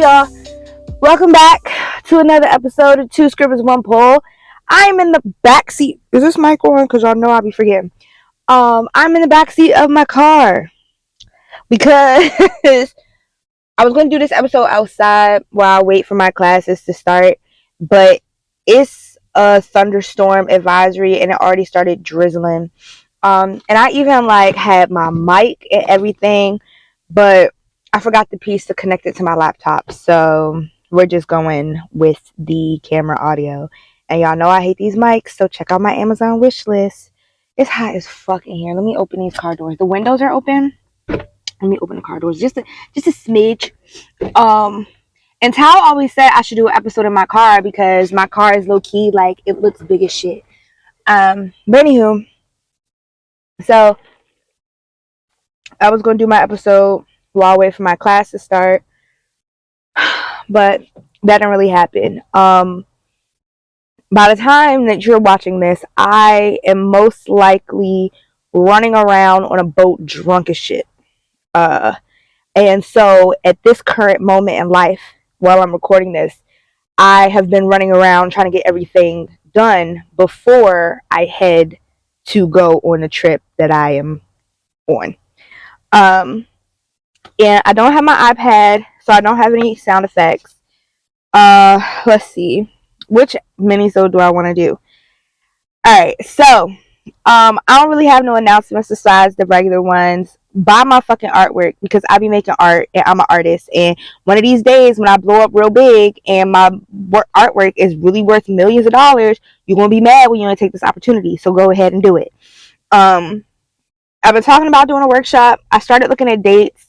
y'all, welcome back to another episode of Two Scribbles One Poll. I'm in the back seat. Is this mic on? Because y'all know I'll be forgetting. I'm in the back seat of my car because I was going to do this episode outside while I wait for my classes to start, but it's a thunderstorm advisory and it already started drizzling. And I even had my mic and everything, but I forgot the piece to connect it to my laptop, so we're just going with the camera audio. And y'all know I hate these mics, so check out my Amazon wish list. It's hot as fuck in here. Let me open these car doors. The windows are open. Let me open the car doors just a smidge. And Tal always said I should do an episode in my car because my car is low key, it looks big as shit. But anywho, so I was gonna do my episode while I wait for my class to start, but that didn't really happen. By the time that you're watching this, I am most likely running around on a boat drunk as shit. And so at this current moment in life, while I'm recording this, I have been running around trying to get everything done before I head to go on the trip that I am on. And I don't have my iPad, so I don't have any sound effects. Let's see. Which Minisode do I want to do? Alright, so I don't really have no announcements besides the regular ones. Buy my fucking artwork because I be making art and I'm an artist. And one of these days when I blow up real big and my artwork is really worth millions of dollars, you're going to be mad when you don't take this opportunity. So go ahead and do it. I've been talking about doing a workshop. I started looking at dates.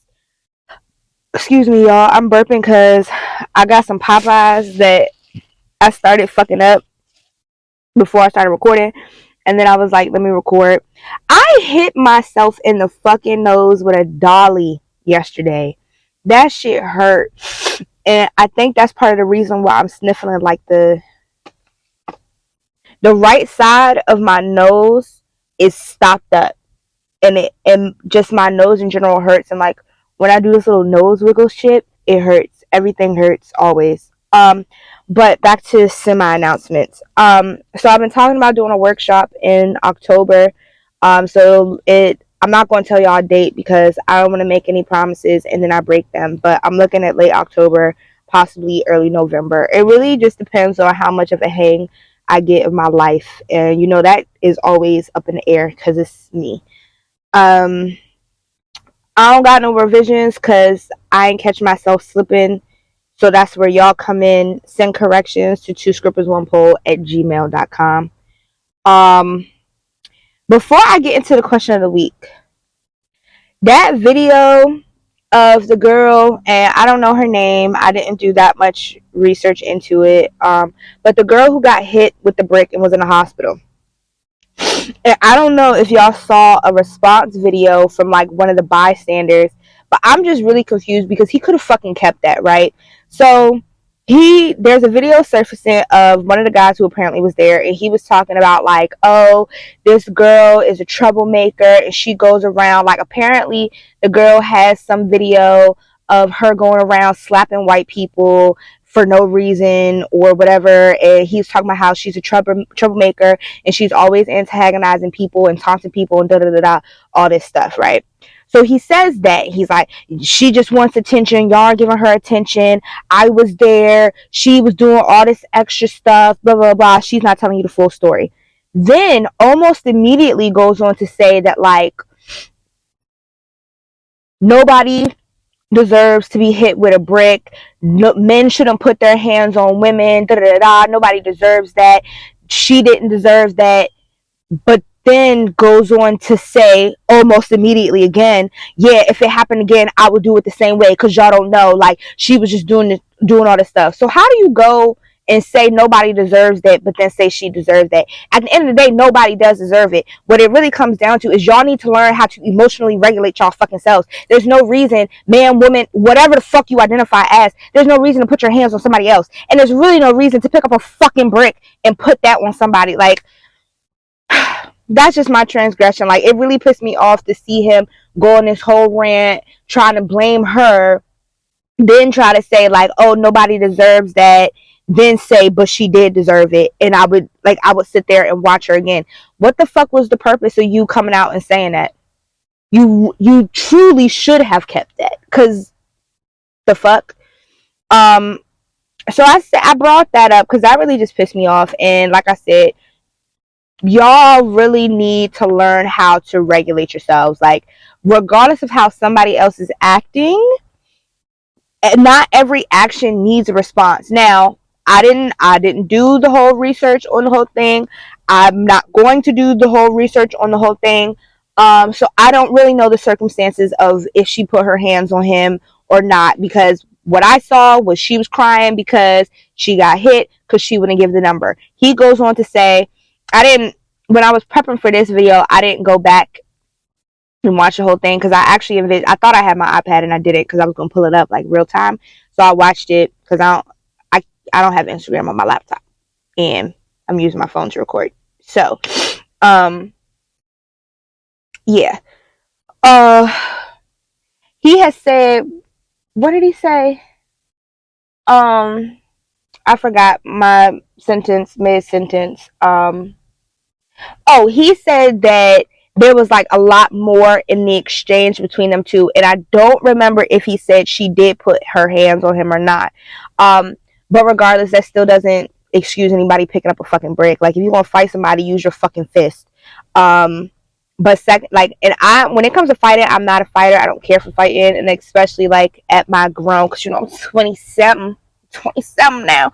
Excuse me, y'all. I'm burping because I got some Popeyes that I started fucking up before I started recording. And then I was like, let me record. I hit myself in the fucking nose with a dolly yesterday. That shit hurt. And I think that's part of the reason why I'm sniffling the right side of my nose is stopped up. And just my nose in general hurts. And when I do this little nose wiggle shit, it hurts. Everything hurts always. But back to semi-announcements. So I've been talking about doing a workshop in October. I'm not going to tell y'all a date because I don't want to make any promises and then I break them. But I'm looking at late October, possibly early November. It really just depends on how much of a hang I get of my life. And, that is always up in the air because it's me. I don't got no revisions because I ain't catch myself slipping. So that's where y'all come in. Send corrections to twoscrippersOnePoll@gmail.com. Before I get into the question of the week, that video of the girl, and I don't know her name. I didn't do that much research into it. But the girl who got hit with the brick and was in the hospital. And I don't know if y'all saw a response video from one of the bystanders, but I'm just really confused because he could have fucking kept that, right? So there's a video surfacing of one of the guys who apparently was there, and he was talking about oh, this girl is a troublemaker and she goes around apparently the girl has some video of her going around slapping white people for no reason or whatever, and he's talking about how she's a troublemaker and she's always antagonizing people and taunting people and da-da-da-da, all this stuff, right? So he says that he's like, she just wants attention, y'all are giving her attention, I was there, she was doing all this extra stuff, blah blah blah, she's not telling you the full story. Then almost immediately goes on to say that nobody deserves to be hit with a brick. No, men shouldn't put their hands on women. Da, da, da, da. Nobody deserves that. She didn't deserve that. But then goes on to say almost immediately again, yeah, if it happened again, I would do it the same way because y'all don't know. She was just doing all this stuff. So how do you go and say nobody deserves that, but then say she deserves that? At the end of the day, nobody does deserve it. What it really comes down to is y'all need to learn how to emotionally regulate y'all fucking selves. There's no reason, man, woman, whatever the fuck you identify as, there's no reason to put your hands on somebody else. And there's really no reason to pick up a fucking brick and put that on somebody. That's just my transgression. It really pissed me off to see him go on this whole rant trying to blame her then try to say like, oh, nobody deserves that, then say, but she did deserve it. And I would sit there and watch her again. What the fuck was the purpose of you coming out and saying that? You truly should have kept that, because the fuck. So I brought that up because that really just pissed me off. And like I said, y'all really need to learn how to regulate yourselves. Like, regardless of how somebody else is acting, not every action needs a response. Now, I didn't do the whole research on the whole thing. I'm not going to do the whole research on the whole thing. So I don't really know the circumstances of if she put her hands on him or not, because what I saw was she was crying because she got hit because she wouldn't give the number. He goes on to say, when I was prepping for this video, I didn't go back and watch the whole thing because I thought I had my iPad and I did it because I was gonna pull it up like real time. So I watched it because I don't have Instagram on my laptop and I'm using my phone to record. So, yeah. He has said, what did he say? I forgot my mid sentence. He said that there was like a lot more in the exchange between them two, and I don't remember if he said she did put her hands on him or not. But regardless, that still doesn't excuse anybody picking up a fucking brick. Like, if you want to fight somebody, use your fucking fist. But second, like, when it comes to fighting, I'm not a fighter. I don't care for fighting, and especially like at my grown, because I'm 27 now.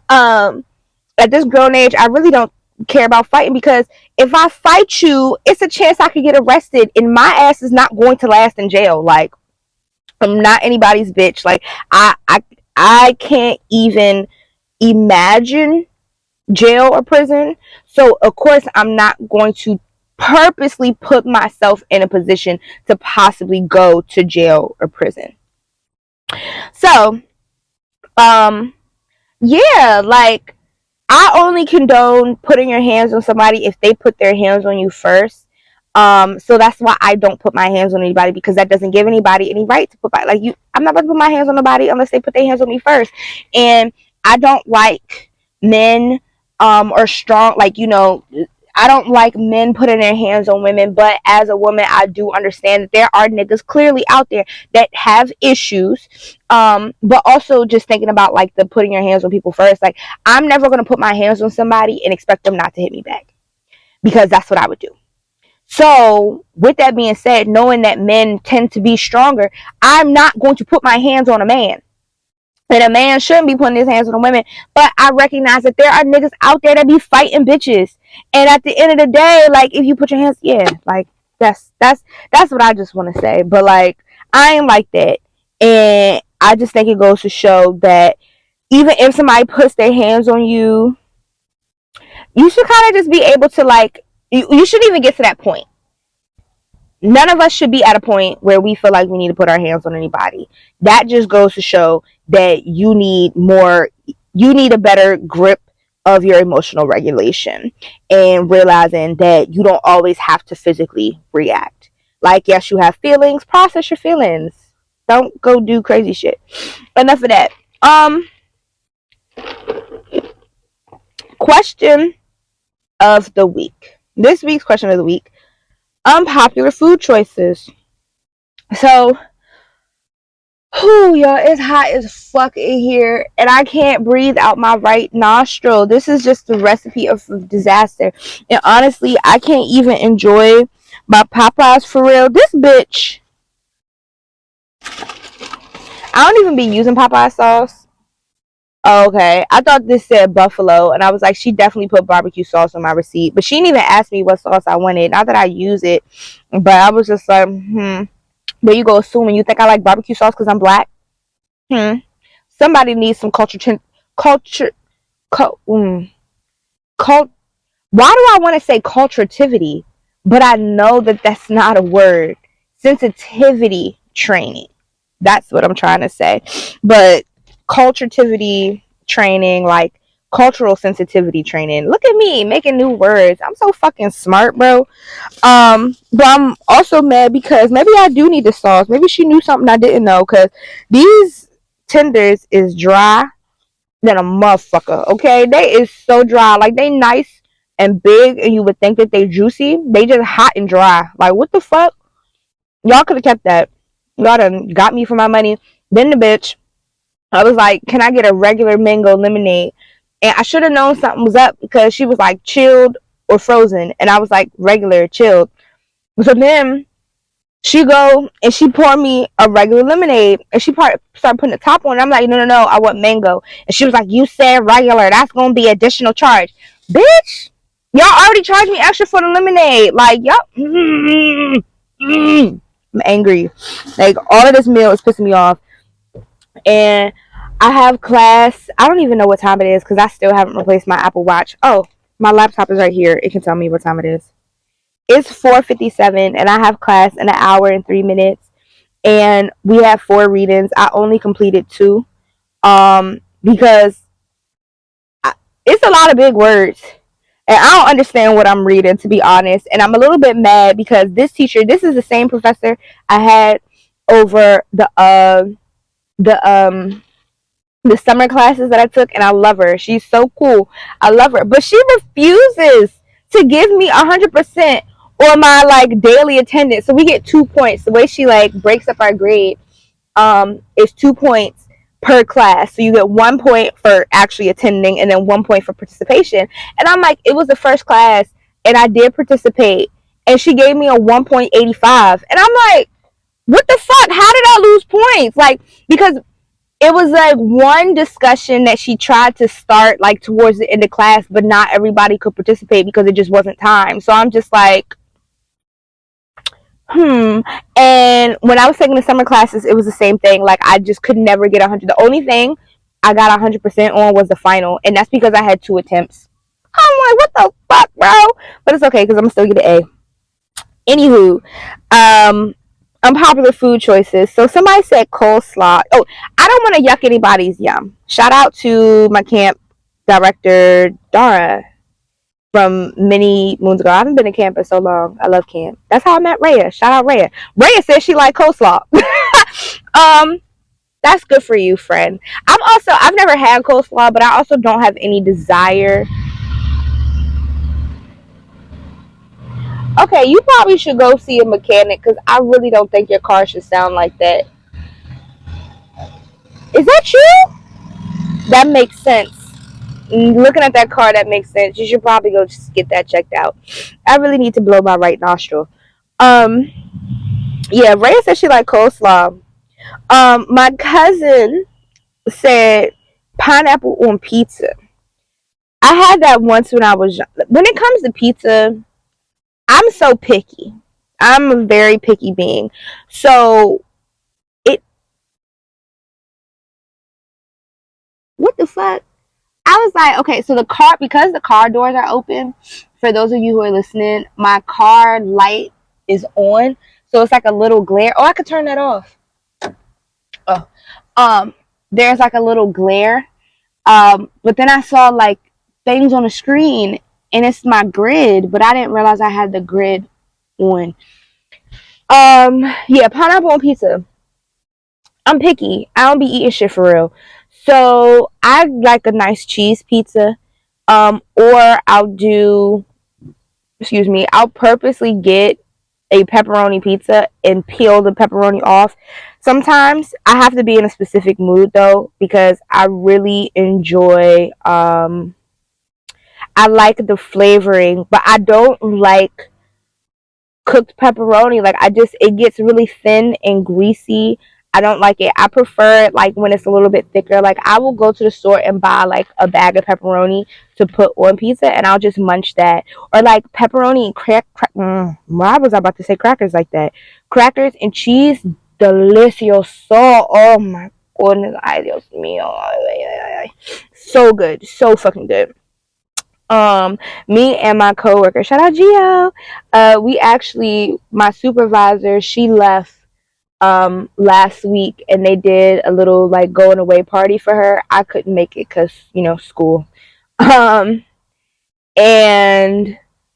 At this grown age, I really don't care about fighting, because if I fight you, it's a chance I could get arrested, and my ass is not going to last in jail. Like, I'm not anybody's bitch. Like, I can't even imagine jail or prison. So of course I'm not going to purposely put myself in a position to possibly go to jail or prison. So yeah, like, I only condone putting your hands on somebody if they put their hands on you first. So that's why I don't put my hands on anybody, because that doesn't give anybody any right to I'm not going to put my hands on nobody unless they put their hands on me first. And I don't like men or strong, like, I don't like men putting their hands on women, but as a woman, I do understand that there are niggas clearly out there that have issues. But also just thinking about like the putting your hands on people first. Like, I'm never going to put my hands on somebody and expect them not to hit me back, because that's what I would do. So with that being said, knowing that men tend to be stronger, I'm not going to put my hands on a man. And a man shouldn't be putting his hands on a woman. But I recognize that there are niggas out there that be fighting bitches. And at the end of the day, like, if you put your hands, yeah, like, that's what I just want to say. But like, I ain't like that. And I just think it goes to show that even if somebody puts their hands on you, you should kind of just be able to, like, you shouldn't even get to that point. None of us should be at a point where we feel like we need to put our hands on anybody. That just goes to show that you need a better grip of your emotional regulation, and realizing that you don't always have to physically react. Like, yes, you have feelings, process your feelings. Don't go do crazy shit. Enough of that. Question of the week. This week's question of the week: unpopular food choices. So, y'all, it's hot as fuck in here, and I can't breathe out my right nostril. This is just the recipe of disaster. And honestly, I can't even enjoy my Popeyes for real. This bitch, I don't even be using Popeye sauce. Oh, okay, I thought this said buffalo, and I was like, she definitely put barbecue sauce on my receipt, but she didn't even ask me what sauce I wanted. Not that I use it, but I was just like, But you go assuming you think I like barbecue sauce because I'm black? Somebody needs some Why do I want to say culturativity, but I know that that's not a word. Sensitivity training. That's what I'm trying to say. But culturativity training, like cultural sensitivity training. Look at me making new words. I'm so fucking smart, bro. But I'm also mad because maybe I do need the sauce. Maybe she knew something I didn't know, because these tenders is dry than a motherfucker. Okay, they is so dry. Like they nice and big, and you would think that they juicy. They just hot and dry. Like what the fuck? Y'all could have kept that. Y'all done got me for my money. Then the bitch, I was like, can I get a regular mango lemonade? And I should have known something was up because she was like chilled or frozen, and I was like regular chilled. So then she go and she poured me a regular lemonade, and she started putting the top on it. I'm like, no, no, no, I want mango. And she was like, you said regular, that's gonna be additional charge. Bitch, y'all already charged me extra for the lemonade. Like, yup. I'm angry. Like, all of this meal is pissing me off. And I have class. I don't even know what time it is because I still haven't replaced my Apple Watch. Oh, my laptop is right here. It can tell me what time it is. It's 4:57, and I have class in an hour and 3 minutes. And we have 4 readings. I only completed 2, because it's a lot of big words, and I don't understand what I'm reading, to be honest. And I'm a little bit mad because this teacher, this is the same professor I had over the summer classes that I took, and I love her. She's so cool. I love her, but she refuses to give me 100% on my like daily attendance. So we get 2 points. The way she like breaks up our grade, is 2 points per class. So you get 1 point for actually attending, and then 1 point for participation. And I'm like, it was the first class, and I did participate, and she gave me a 1.85, and I'm like, what the fuck? How did I lose points? Like, because it was like one discussion that she tried to start like towards the end of class, but not everybody could participate because it just wasn't time. So I'm just like, And when I was taking the summer classes, it was the same thing. Like I just could never get 100. The only thing I got 100% on was the final, and that's because I had 2 attempts. I'm like, what the fuck, bro? But it's okay because I'm still get an A. Anywho, unpopular food choices. So somebody said coleslaw. Oh, I don't want to yuck anybody's yum. Shout out to my camp director, Dara, from many moons ago. I haven't been to camp in so long. I love camp. That's how I met Rhea. Shout out Rhea. Rhea said she liked coleslaw. That's good for you, friend. I've never had coleslaw, but I also don't have any desire. Okay, you probably should go see a mechanic because I really don't think your car should sound like that. Is that you? That makes sense. Looking at that car, that makes sense. You should probably go just get that checked out. I really need to blow my right nostril. Yeah, Rhea said she liked coleslaw. My cousin said pineapple on pizza. I had that once when I was young. When it comes to pizza, I'm so picky. I'm a very picky being. So what the fuck? I was like, okay, so because the car doors are open, for those of you who are listening, my car light is on. So it's like a little glare. Oh, I could turn that off. Oh. There's like a little glare. But then I saw like things on the screen, and it's my grid, but I didn't realize I had the grid on. Yeah, pineapple on pizza. I'm picky. I don't be eating shit for real. So I like a nice cheese pizza. Or I'll purposely get a pepperoni pizza and peel the pepperoni off. Sometimes I have to be in a specific mood though, because I really enjoy, I like the flavoring, but I don't like cooked pepperoni. Like it gets really thin and greasy. I don't like it. I prefer it like when it's a little bit thicker. Like I will go to the store and buy like a bag of pepperoni to put on pizza, and I'll just munch that. Or like pepperoni and why was I about to say crackers like that? Crackers and cheese, delicioso. Oh my goodness, ay Dios mío, so good, so fucking good. Me and my coworker, shout out Gio. My supervisor, she left last week, and they did a little like going away party for her. I couldn't make it because school. And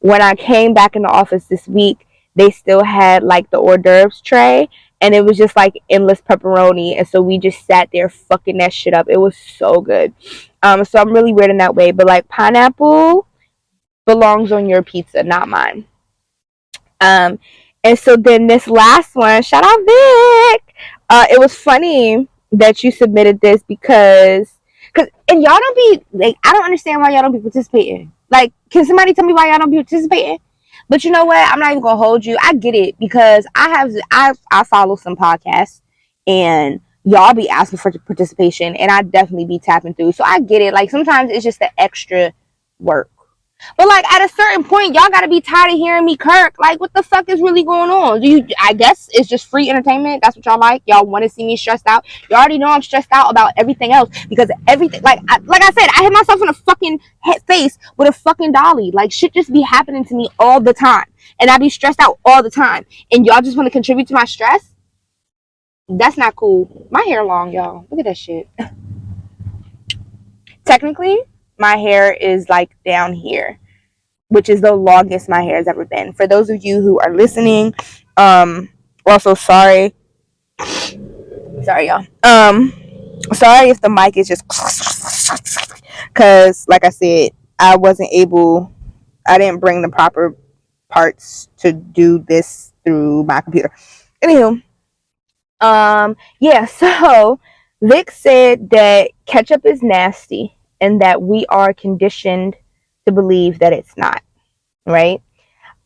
when I came back in the office this week, they still had like the hors d'oeuvres tray, and it was just like endless pepperoni, and so we just sat there fucking that shit up. It was so good. So I'm really weird in that way, but like pineapple belongs on your pizza, not mine. And so then this last one, shout out Vic. It was funny that you submitted this because and y'all don't be like, I don't understand why y'all don't be participating. Like, can somebody tell me why y'all don't be participating? But you know what? I'm not even gonna hold you. I get it because I follow some podcasts and y'all be asking for participation and I definitely be tapping through. So I get it. Like sometimes it's just the extra work. But like at a certain point, y'all gotta be tired of hearing me kirk. Like, what the fuck is really going on? I guess it's just free entertainment. That's what y'all like. Y'all want to see me stressed out. You already know I'm stressed out about everything else because everything, like I said, I hit myself in the fucking face with a fucking dolly. Like shit just be happening to me all the time, and I be stressed out all the time. And y'all just want to contribute to my stress? That's not cool. My hair long, y'all. Look at that shit. Technically, my hair is like down here, which is the longest my hair has ever been. For those of you who are listening, also sorry y'all. Sorry if the mic is just because, like I said, I didn't bring the proper parts to do this through my computer. Anywho, yeah. So Vic said that ketchup is nasty and that we are conditioned to believe that it's not. Right?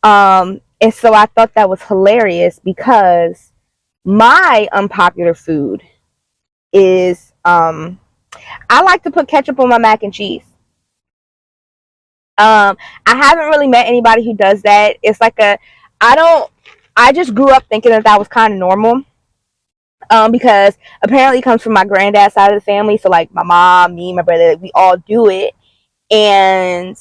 And so I thought that was hilarious because my unpopular food is I like to put ketchup on my mac and cheese. I haven't really met anybody who does that. It's like I just grew up thinking that was kind of normal. Because apparently it comes from my granddad's side of the family. So like my mom, me, my brother, like, we all do it. And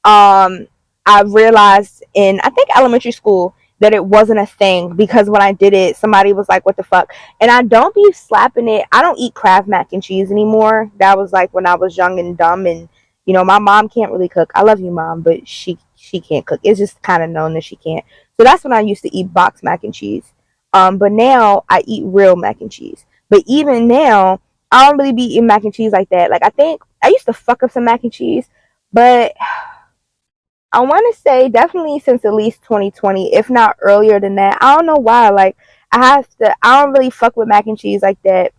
I realized in I think elementary school that it wasn't a thing because when I did it, somebody was like, "What the fuck?" And I don't be slapping it. I don't eat Kraft mac and cheese anymore. That was like when I was young and dumb, and my mom can't really cook. I love you, mom, but she can't cook. It's just kind of known that she can't. So that's when I used to eat box mac and cheese. But now I eat real mac and cheese. But even now, I don't really be eating mac and cheese like that. Like I think I used to fuck up some mac and cheese, but I want to say definitely since at least 2020, if not earlier than that. I don't know why. Like I don't really fuck with mac and cheese like that.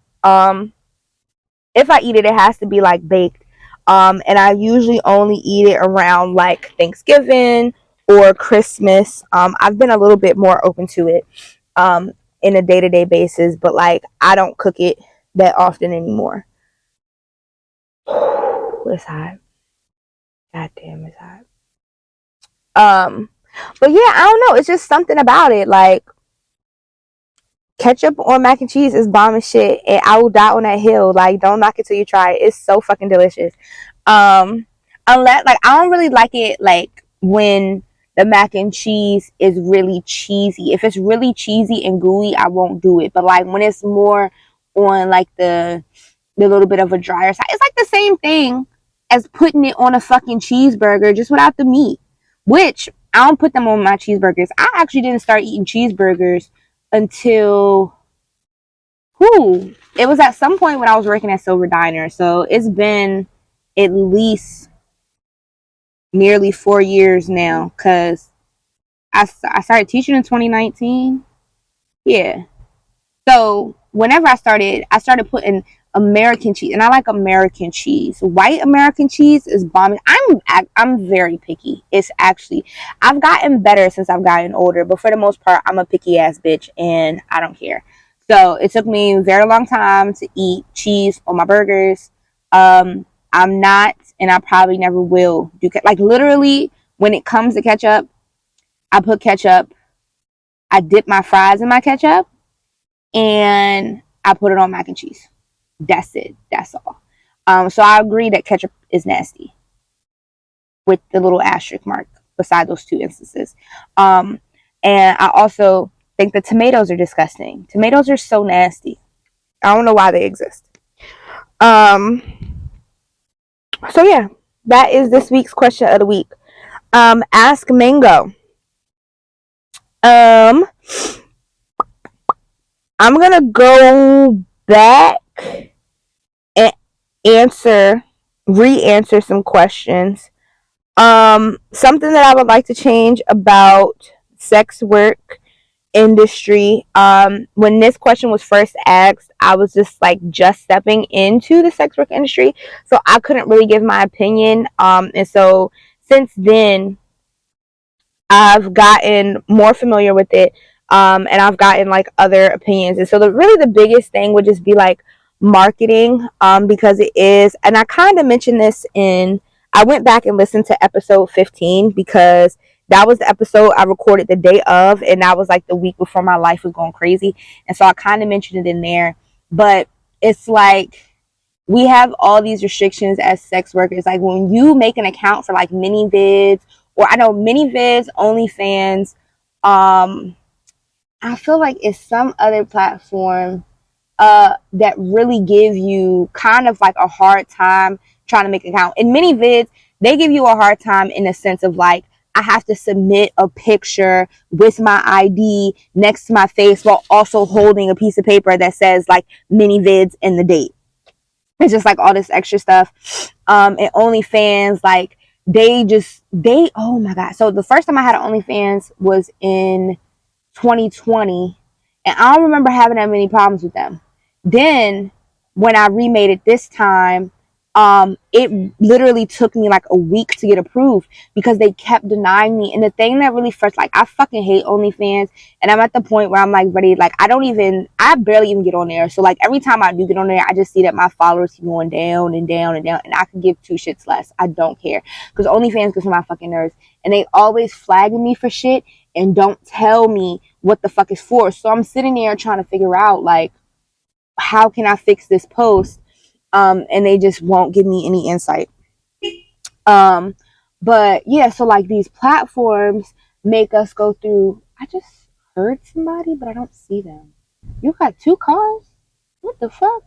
If I eat it, it has to be like baked. And I usually only eat it around like Thanksgiving or Christmas. I've been a little bit more open to it, in a day-to-day basis, but like I don't cook it that often anymore. It's hot. God damn, it's hot. But yeah, I don't know. It's just something about it. Like ketchup on mac and cheese is bomb as shit, and I will die on that hill. Like, don't knock it till you try it. It's so fucking delicious. Unless like I don't really like it like when the mac and cheese is really cheesy. If it's really cheesy and gooey, I won't do it. But like when it's more on like the little bit of a drier side, it's like the same thing as putting it on a fucking cheeseburger just without the meat. Which I don't put them on my cheeseburgers. I actually didn't start eating cheeseburgers until it was at some point when I was working at Silver Diner. So it's been at least nearly 4 years now because I started teaching in 2019. Yeah. So whenever I started putting American cheese, and I like American cheese. White American cheese is bomb. I'm very picky. It's actually, I've gotten better since I've gotten older, but for the most part, I'm a picky ass bitch, and I don't care. So it took me a very long time to eat cheese on my burgers. I'm not, and I probably never will do like literally when it comes to ketchup. I put ketchup. I dip my fries in my ketchup, and I put it on mac and cheese. That's it. That's all. So I agree that ketchup is nasty with the little asterisk mark beside those two instances. And I also think that tomatoes are disgusting. Tomatoes are so nasty. I don't know why they exist. So yeah, that is this week's question of the week. Ask Mango. I'm I'm gonna go back and answer, re-answer some questions. Something that I would like to change about sex work industry. When this question was first asked, I was just like just stepping into the sex work industry, so I couldn't really give my opinion. And so since then, I've gotten more familiar with it, and I've gotten like other opinions. And so really the biggest thing would just be like marketing, because it is, and I kind of mentioned this in, I went back and listened to episode 15 because that was the episode I recorded the day of, and that was like the week before my life was going crazy. And so I kind of mentioned it in there, but it's like we have all these restrictions as sex workers. Like when you make an account for like MiniVids, or I know MiniVids, OnlyFans, I feel like it's some other platform that really give you kind of like a hard time trying to make an account. In MiniVids, they give you a hard time in the sense of like, I have to submit a picture with my ID next to my face while also holding a piece of paper that says like MiniVids and the date. It's just like all this extra stuff. And OnlyFans, like they oh my god. So the first time I had an OnlyFans was in 2020, and I don't remember having that many problems with them. Then when I remade it this time, it literally took me like a week to get approved because they kept denying me. And the thing that really frustrates, like, I fucking hate OnlyFans, and I'm at the point where I'm like ready, like I barely even get on there. So like every time I do get on there, I just see that my followers keep going down and down and down, and I could give two shits less. I don't care, because OnlyFans gets on my fucking nerves, and they always flagging me for shit and don't tell me what the fuck is for. So I'm sitting there trying to figure out like, how can I fix this post? And they just won't give me any insight. But yeah, so like these platforms make us go through. I just heard somebody, but I don't see them. You got two cars? What the fuck?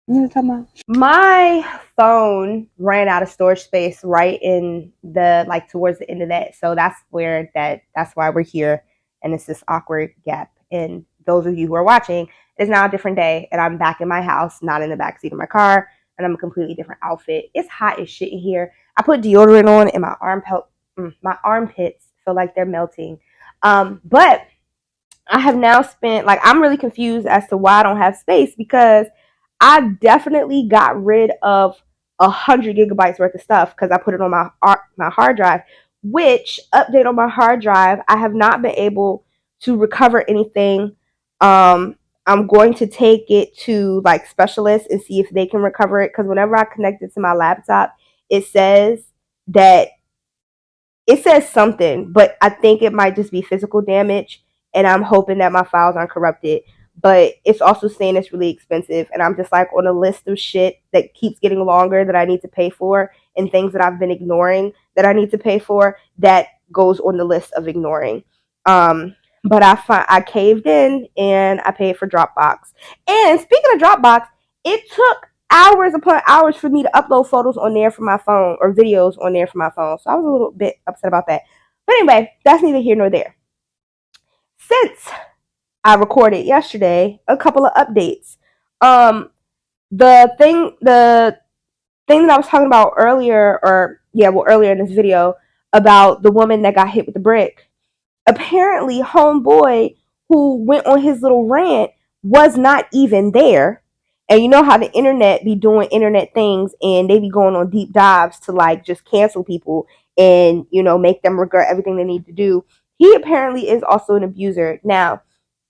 You know talking about? My phone ran out of storage space right in the like towards the end of that. So that's why we're here, and it's this awkward gap. And those of you who are watching, it's now a different day, and I'm back in my house, not in the backseat of my car, and I'm a completely different outfit. It's hot as shit in here. I put deodorant on, and my armpits feel like they're melting. But I have now spent, like, I'm really confused as to why I don't have space, because I definitely got rid of 100 gigabytes worth of stuff because I put it on my hard drive. Which update on my hard drive, I have not been able to recover anything. I'm going to take it to like specialists and see if they can recover it, because whenever I connect it to my laptop, it says that it says something, but I think it might just be physical damage, and I'm hoping that my files aren't corrupted. But it's also saying it's really expensive, and I'm just like on a list of shit that keeps getting longer that I need to pay for, and things that I've been ignoring that I need to pay for that goes on the list of ignoring. But I caved in and I paid for Dropbox. And speaking of Dropbox, it took hours upon hours for me to upload photos on there from my phone, or videos on there from my phone. So I was a little bit upset about that. But anyway, that's neither here nor there. Since I recorded yesterday a couple of updates. The thing that I was talking about earlier, earlier in this video, about the woman that got hit with the brick. Apparently, homeboy who went on his little rant was not even there. And you know how the internet be doing internet things, and they be going on deep dives to like just cancel people and, you know, make them regret everything they need to do. He apparently is also an abuser. Now,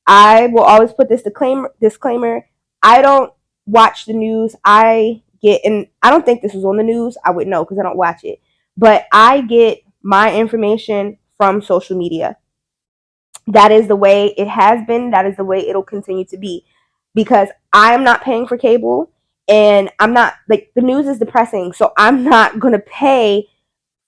I will always put this disclaimer. I don't watch the news. And I don't think this was on the news. I would know because I don't watch it. But I get my information from social media. That is the way it has been. That is the way it'll continue to be, because I'm not paying for cable, and I'm not, like, the news is depressing. So I'm not going to pay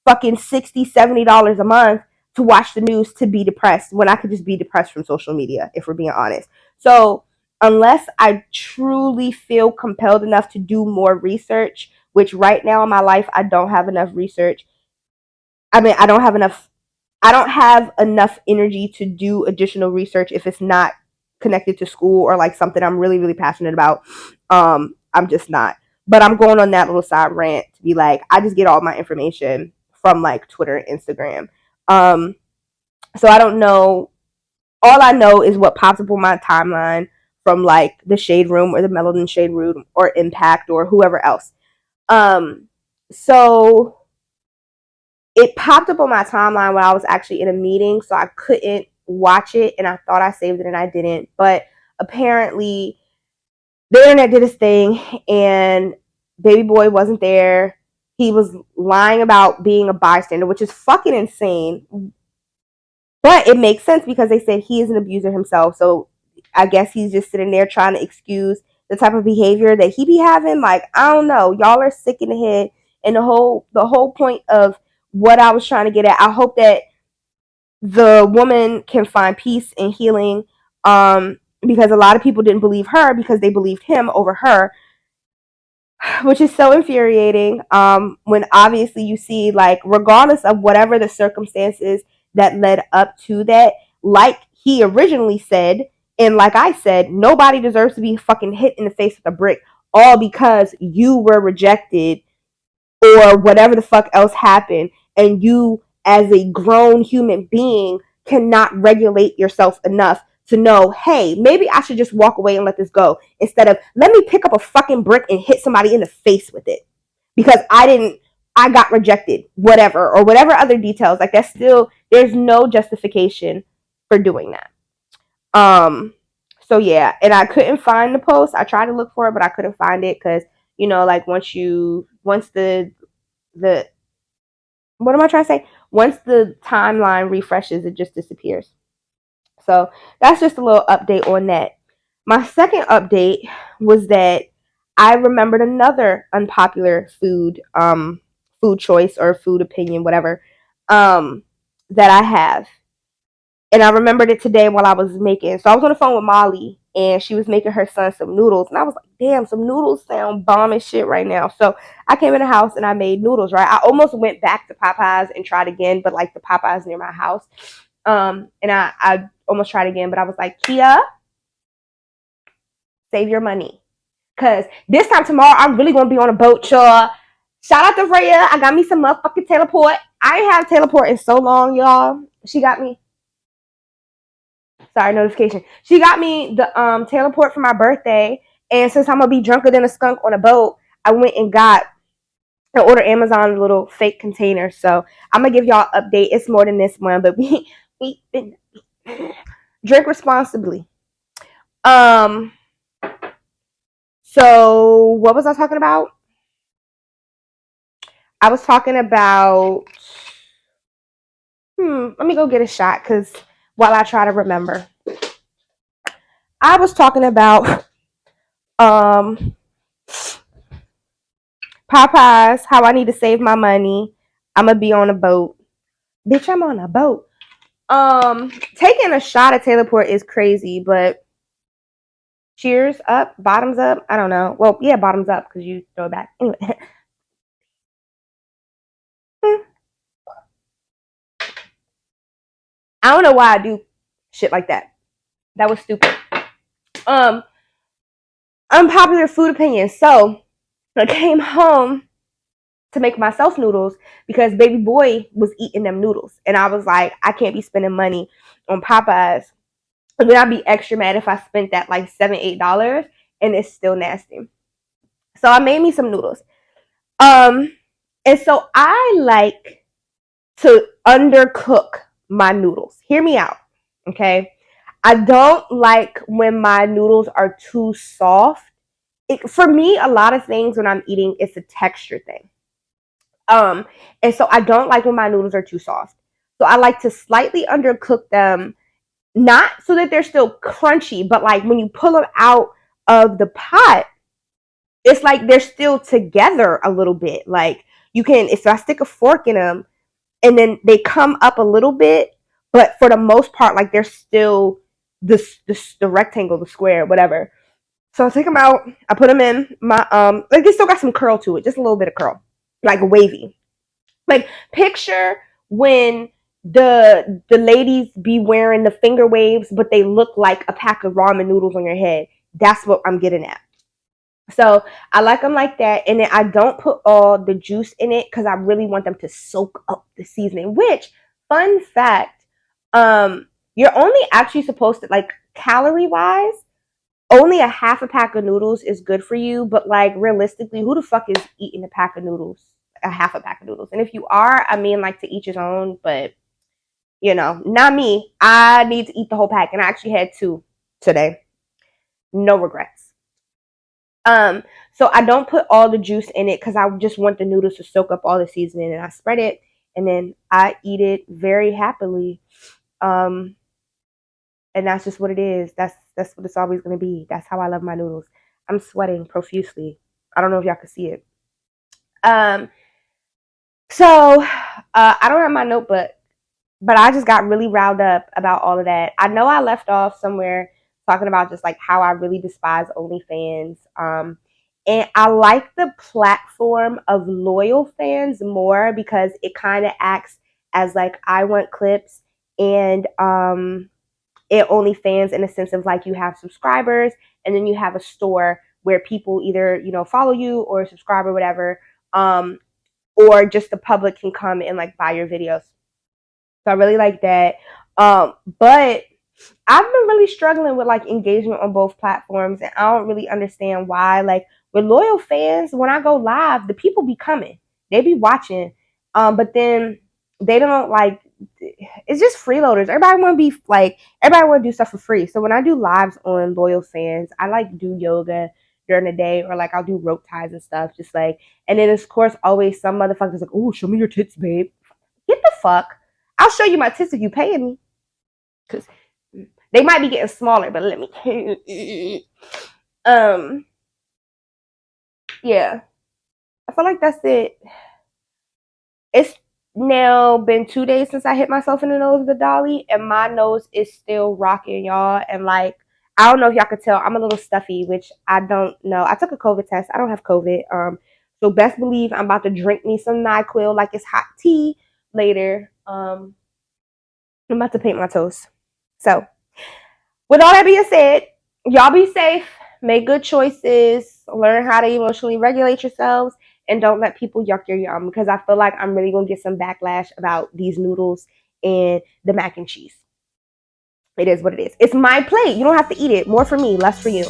fucking $60-$70 a month to watch the news to be depressed, when I could just be depressed from social media, if we're being honest. So unless I truly feel compelled enough to do more research, which right now in my life I don't have enough research. I mean, I don't have enough I don't have enough energy to do additional research if it's not connected to school or like something I'm really, really passionate about. I'm just not. But I'm going on that little side rant to be like, I just get all my information from like Twitter and Instagram. So I don't know. All I know is what pops up on my timeline from like the Shade Room or the Melanin Shade Room or Impact or whoever else. So it popped up on my timeline when I was actually in a meeting, so I couldn't watch it, and I thought I saved it and I didn't. But apparently the internet did its thing and baby boy wasn't there. He was lying about being a bystander, which is fucking insane. But it makes sense because they said he is an abuser himself. So I guess he's just sitting there trying to excuse the type of behavior that he be having. Like, I don't know. Y'all are sick in the head. And the whole point of what I was trying to get at, I hope that the woman can find peace and healing. Because a lot of people didn't believe her because they believed him over her, which is so infuriating. When obviously you see, like, regardless of whatever the circumstances that led up to that, like he originally said, and like I said, nobody deserves to be fucking hit in the face with a brick, all because you were rejected or whatever the fuck else happened, and you, as a grown human being, cannot regulate yourself enough to know, hey, maybe I should just walk away and let this go instead of let me pick up a fucking brick and hit somebody in the face with it because I got rejected, whatever, or whatever other details. Like, that's still, there's no justification for doing that. So yeah, and I couldn't find the post. I tried to look for it, but I couldn't find it because, like once the what am I trying to say? Once the timeline refreshes, it just disappears. So that's just a little update on that. My second update was that I remembered another unpopular food choice or food opinion, whatever, that I have. And I remembered it today while I was making. So I was on the phone with Molly, and she was making her son some noodles. And I was like, damn, some noodles sound bomb as shit right now. So I came in the house and I made noodles, right? I almost went back to Popeyes and tried again, but like the Popeyes near my house. And I almost tried again, but I was like, Kia, save your money. Because this time tomorrow, I'm really going to be on a boat, y'all. Shout out to Freya. I got me some motherfucking teleport. I ain't have teleport in so long, y'all. She got me. Sorry, notification. She got me the teleport for my birthday. And since I'm going to be drunker than a skunk on a boat, I went and got and ordered Amazon little fake containers. So I'm going to give y'all an update. It's more than this one, but we drink responsibly. So what was I talking about? I was talking about let me go get a shot because while I try to remember. I was talking about Popeyes, how I need to save my money. I'm gonna be on a boat. Bitch, I'm on a boat. Taking a shot at Taylorport is crazy, but cheers up, bottoms up. I don't know. Well, yeah, bottoms up because you throw it back. Anyway. I don't know why I do shit like that. That was stupid. Unpopular food opinion. So I came home to make myself noodles because baby boy was eating them noodles. And I was like, I can't be spending money on Popeyes. And then I'd be extra mad if I spent that like $7-8 and it's still nasty. So I made me some noodles. And so I like to undercook my noodles. Hear me out, okay? I don't like when my noodles are too soft. For me, a lot of things when I'm eating, it's a texture thing. And so I don't like when my noodles are too soft. So I like to slightly undercook them, not so that they're still crunchy, but like when you pull them out of the pot, it's like they're still together a little bit. Like you can, if I stick a fork in them and then they come up a little bit, but for the most part, like they're still the rectangle, the square, whatever. So I take them out, I put them in my, like they still got some curl to it, just a little bit of curl, like wavy. Like picture when the ladies be wearing the finger waves, but they look like a pack of ramen noodles on your head. That's what I'm getting at. So I like them like that, and then I don't put all the juice in it because I really want them to soak up the seasoning. Which, fun fact, you're only actually supposed to, like, calorie wise, only a half a pack of noodles is good for you. But like, realistically, who the fuck is eating a pack of noodles, a half a pack of noodles? And if you are, I mean, like, to each his own. But not me. I need to eat the whole pack, and I actually had 2 today. No regrets. So I don't put all the juice in it because I just want the noodles to soak up all the seasoning, and I spread it, and then I eat it very happily. And that's just what it is. That's what it's always gonna be. That's how I love my noodles. I'm sweating profusely. I don't know if y'all can see it. Um, so I don't have my notebook, but I just got really riled up about all of that. I know I left off somewhere talking about just like how I really despise OnlyFans. And I like the platform of loyal fans more because it kind of acts as like I want clips, and it OnlyFans in a sense of like you have subscribers, and then you have a store where people either follow you or subscribe or whatever, or just the public can come and like buy your videos. So I really like that. But I've been really struggling with like engagement on both platforms, and I don't really understand why. Like, with loyal fans, when I go live, the people be coming, they be watching, but then they don't like. It's just freeloaders. Everybody want to be like, everybody want to do stuff for free. So when I do lives on loyal fans, I like do yoga during the day, or like I'll do rope ties and stuff, just like. And then of course always some motherfuckers like, oh, show me your tits, babe. Get the fuck. I'll show you my tits if you paying me, because they might be getting smaller, but let me. Yeah, I feel like that's it. It's now been 2 days since I hit myself in the nose with the dolly, and my nose is still rocking, y'all. And like, I don't know if y'all could tell, I'm a little stuffy, which I don't know. I took a COVID test. I don't have COVID. So best believe I'm about to drink me some NyQuil like it's hot tea later. I'm about to paint my toes. So, with all that being said, y'all be safe, make good choices, learn how to emotionally regulate yourselves, and don't let people yuck your yum, because I feel like I'm really going to get some backlash about these noodles and the mac and cheese. It is what it is. It's my plate. You don't have to eat it. More for me, less for you.